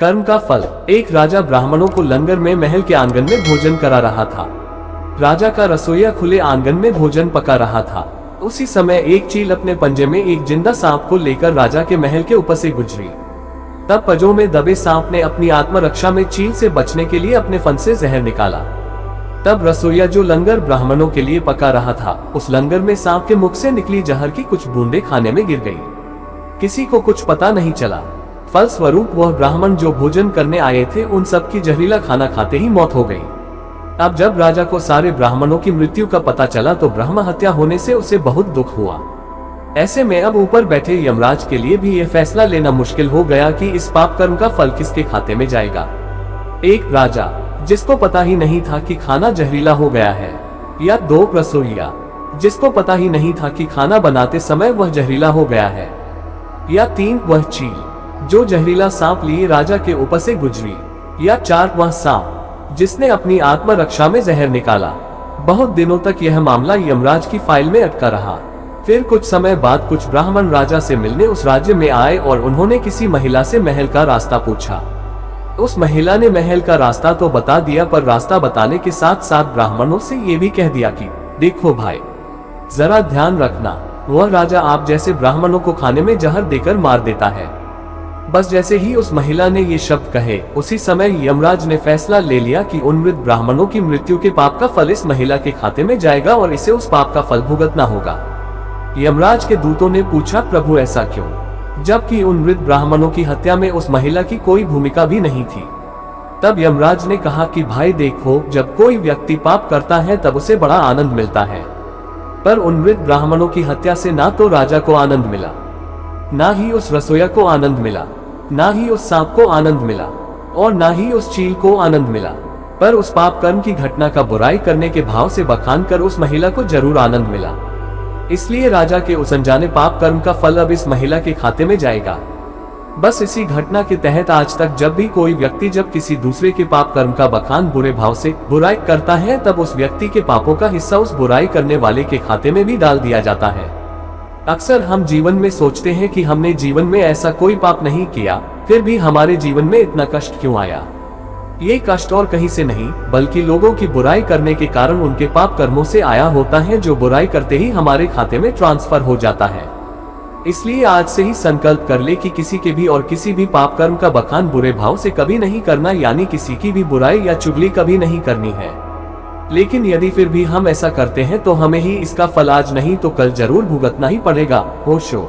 कर्म का फल। एक राजा ब्राह्मणों को लंगर में महल के आंगन में भोजन करा रहा था। राजा का रसोइया खुले आंगन में भोजन पका रहा था। उसी समय एक चील अपने पंजे में एक जिंदा सांप को लेकर राजा के महल के ऊपर से गुजरी। तब पंजों में दबे सांप ने अपनी आत्मरक्षा में चील से बचने के लिए अपने फन से जहर निकाला। तब रसोइया जो लंगर ब्राह्मणों के लिए पका रहा था, उस लंगर में सांप के मुख से निकली जहर की कुछ बूंदें खाने में गिर गई। किसी को कुछ पता नहीं चला। फलस्वरूप वह ब्राह्मण जो भोजन करने आए थे, उन सब की जहरीला खाना खाते ही मौत हो गई। अब जब राजा को सारे ब्राह्मणों की मृत्यु का पता चला तो ब्रह्म हत्या होने से उसे बहुत दुख हुआ। ऐसे में अब ऊपर बैठे यमराज के लिए भी यह फैसला लेना मुश्किल हो गया कि इस पाप कर्म का फल किसके खाते में जाएगा। एक राजा जिसको पता ही नहीं था कि खाना जहरीला हो गया है, या दो रसोइया जिसको पता ही नहीं था कि खाना बनाते समय वह जहरीला हो गया है, या तीन वह चील जो जहरीला सांप लिए राजा के ऊपर से गुजरी, या चार वह सांप जिसने अपनी आत्मरक्षा में जहर निकाला। बहुत दिनों तक यह मामला यमराज की फाइल में अटका रहा। फिर कुछ समय बाद कुछ ब्राह्मण राजा से मिलने उस राज्य में आए और उन्होंने किसी महिला से महल का रास्ता पूछा। उस महिला ने महल का रास्ता तो बता दिया, पर रास्ता बताने के साथ साथ ब्राह्मणों से ये भी कह दिया कि देखो भाई, जरा ध्यान रखना, वह राजा आप जैसे ब्राह्मणों को खाने में जहर देकर मार देता है। बस जैसे ही उस महिला ने ये शब्द कहे, उसी समय यमराज ने फैसला ले लिया कि उन मृत ब्राह्मणों की मृत्यु के पाप का फल इस महिला के खाते में जाएगा और इसे उस पाप का फल भुगतना होगा। यमराज के दूतों ने पूछा, प्रभु ऐसा क्यों, जबकि उन मृत ब्राह्मणों की हत्या में उस महिला की कोई भूमिका भी नहीं थी। तब यमराज ने कहा कि भाई देखो, जब कोई व्यक्ति पाप करता है तब उसे बड़ा आनंद मिलता है, पर उन मृत ब्राह्मणों की हत्या से ना तो राजा को आनंद मिला, ना ही उस रसोइया को आनंद मिला, ना ही उस सांप को आनंद मिला, और ना ही उस चील को आनंद मिला, पर उस पाप कर्म की घटना का बुराई करने के भाव से बखान कर उस महिला को जरूर आनंद मिला। इसलिए राजा के उस अनजाने पाप कर्म का फल अब इस महिला के खाते में जाएगा। बस इसी घटना के तहत आज तक जब भी कोई व्यक्ति जब किसी दूसरे के पाप कर्म का बखान बुरे भाव से बुराई करता है, तब उस व्यक्ति के पापों का हिस्सा उस बुराई करने वाले के खाते में भी डाल दिया जाता है। अक्सर हम जीवन में सोचते हैं कि हमने जीवन में ऐसा कोई पाप नहीं किया, फिर भी हमारे जीवन में इतना कष्ट क्यों आया। ये कष्ट और कहीं से नहीं, बल्कि लोगों की बुराई करने के कारण उनके पाप कर्मों से आया होता है, जो बुराई करते ही हमारे खाते में ट्रांसफर हो जाता है। इसलिए आज से ही संकल्प कर ले कि किसी के भी और किसी भी पाप कर्म का बखान बुरे भाव से कभी नहीं करना, यानी किसी की भी बुराई या चुगली कभी नहीं करनी है। लेकिन यदि फिर भी हम ऐसा करते हैं तो हमें ही इसका फल आज नहीं तो कल जरूर भुगतना ही पड़ेगा। होशो।